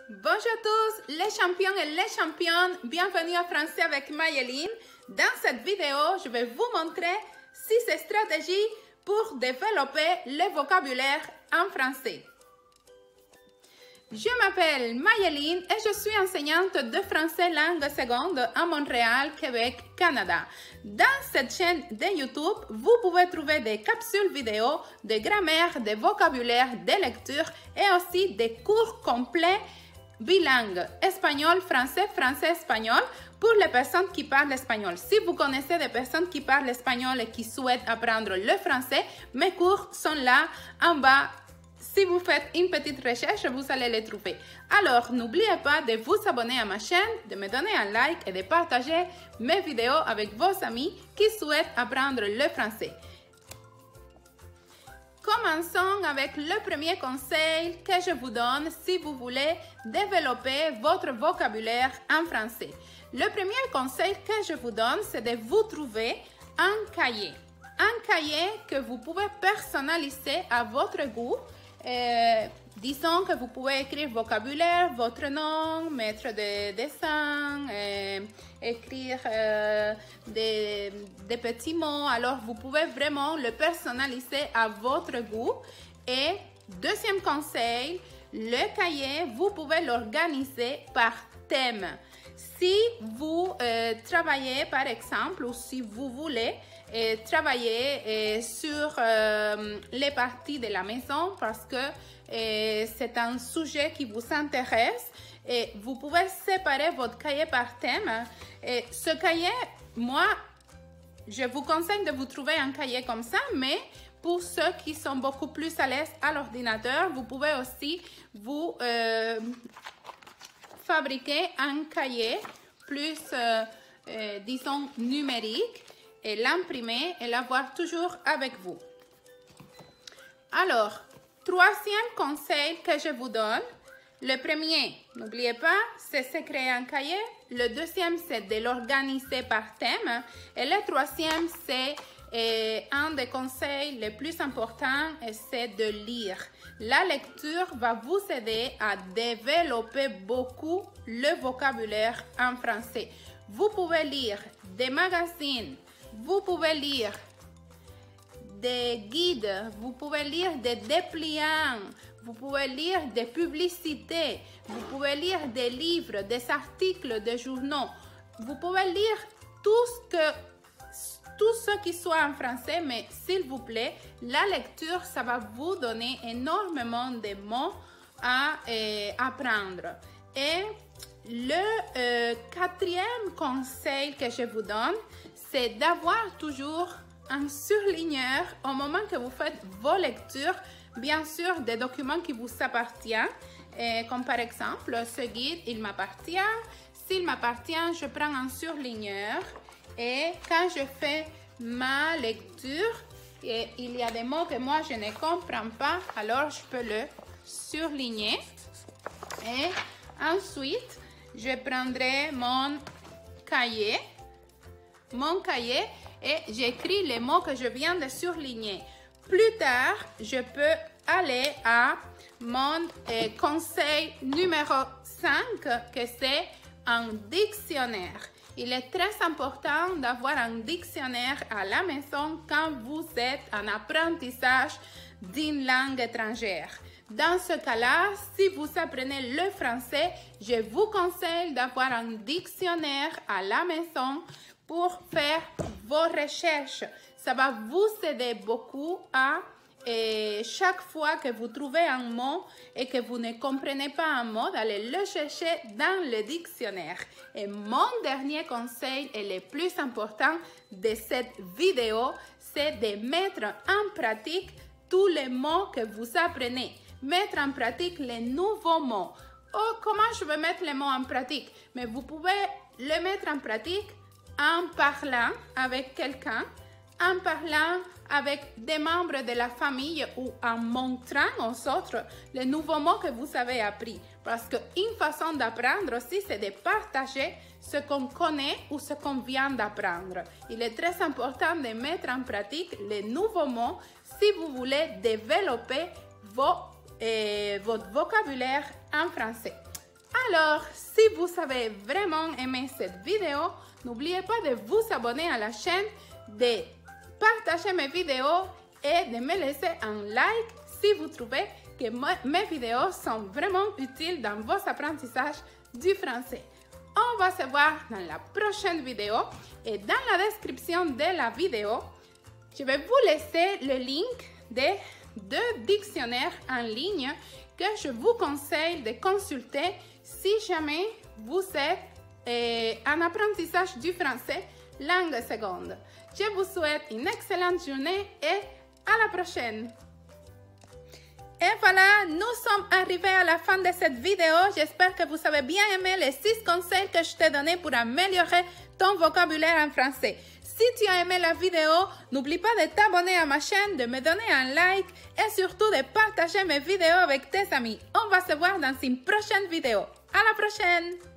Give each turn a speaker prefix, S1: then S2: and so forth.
S1: Bonjour à tous les champions et les championnes, bienvenue à Français avec Mayeline. Dans cette vidéo, je vais vous montrer 6 stratégies pour développer le vocabulaire en français. Je m'appelle Mayeline et je suis enseignante de français langue seconde à Montréal, Québec, Canada. Dans cette chaîne de YouTube, vous pouvez trouver des capsules vidéo de grammaire, de vocabulaire, de lecture et aussi des cours complets bilingues, espagnol, français, français, espagnol, pour les personnes qui parlent espagnol. Si vous connaissez des personnes qui parlent espagnol et qui souhaitent apprendre le français, mes cours sont là en bas. Si vous faites une petite recherche, vous allez les trouver. Alors, n'oubliez pas de vous abonner à ma chaîne, de me donner un like et de partager mes vidéos avec vos amis qui souhaitent apprendre le français. Commençons avec le premier conseil que je vous donne si vous voulez développer votre vocabulaire en français. Le premier conseil que je vous donne, c'est de vous trouver un cahier. Un cahier que vous pouvez personnaliser à votre goût. Disons que vous pouvez écrire vocabulaire, votre nom, mettre des dessins, écrire des petits mots. Alors, vous pouvez vraiment le personnaliser à votre goût. Et deuxième conseil, le cahier, vous pouvez l'organiser par thème. Si vous travaillez, par exemple, ou si vous voulez travailler sur les parties de la maison parce que c'est un sujet qui vous intéresse, et vous pouvez séparer votre cahier par thème. Et ce cahier, moi, je vous conseille de vous trouver un cahier comme ça, mais pour ceux qui sont beaucoup plus à l'aise à l'ordinateur, vous pouvez aussi vous fabriquer un cahier plus, disons, numérique et l'imprimer et l'avoir toujours avec vous. Alors, troisième conseil que je vous donne, le premier, n'oubliez pas, c'est de créer un cahier. Le deuxième, c'est de l'organiser par thème. Et le troisième, c'est un des conseils les plus importants, c'est de lire. La lecture va vous aider à développer beaucoup le vocabulaire en français. Vous pouvez lire des magazines, vous pouvez lire des guides, vous pouvez lire des dépliants, vous pouvez lire des publicités, vous pouvez lire des livres, des articles, des journaux. Vous pouvez lire tout ce qui soit en français, mais s'il vous plaît, la lecture, ça va vous donner énormément de mots à apprendre. Et le quatrième conseil que je vous donne, c'est d'avoir toujours un surligneur au moment que vous faites vos lectures, bien sûr des documents qui vous appartiennent, comme par exemple ce guide, il m'appartient. S'il m'appartient, je prends un surligneur et quand je fais ma lecture, et il y a des mots que moi je ne comprends pas, alors je peux le surligner. Et ensuite, je prendrai mon cahier et j'écris les mots que je viens de surligner. Plus tard, je peux aller à mon conseil numéro 5, que c'est un dictionnaire. Il est très important d'avoir un dictionnaire à la maison quand vous êtes en apprentissage d'une langue étrangère. Dans ce cas-là, si vous apprenez le français, je vous conseille d'avoir un dictionnaire à la maison pour faire vos recherches. Ça va vous aider beaucoup à chaque fois que vous trouvez un mot et que vous ne comprenez pas un mot, d'aller le chercher dans le dictionnaire. Et mon dernier conseil et le plus important de cette vidéo, c'est de mettre en pratique tous les mots que vous apprenez. Mettre en pratique les nouveaux mots. Oh, comment je vais mettre les mots en pratique? Mais vous pouvez le mettre en pratique en parlant avec quelqu'un, en parlant avec des membres de la famille ou en montrant aux autres les nouveaux mots que vous avez appris. Parce qu'une façon d'apprendre aussi, c'est de partager ce qu'on connaît ou ce qu'on vient d'apprendre. Il est très important de mettre en pratique les nouveaux mots si vous voulez développer votre vocabulaire en français. Alors, si vous avez vraiment aimé cette vidéo, n'oubliez pas de vous abonner à la chaîne, de partager mes vidéos et de me laisser un like si vous trouvez que mes vidéos sont vraiment utiles dans vos apprentissages du français. On va se voir dans la prochaine vidéo et dans la description de la vidéo, je vais vous laisser le link des 2 dictionnaires en ligne que je vous conseille de consulter si jamais vous êtes en apprentissage du français langue seconde. Je vous souhaite une excellente journée et à la prochaine! Et voilà, nous sommes arrivés à la fin de cette vidéo. J'espère que vous avez bien aimé les 6 conseils que je t'ai donnés pour améliorer ton vocabulaire en français. Si tu as aimé la vidéo, n'oublie pas de t'abonner à ma chaîne, de me donner un like et surtout de partager mes vidéos avec tes amis. On va se voir dans une prochaine vidéo. À la prochaine!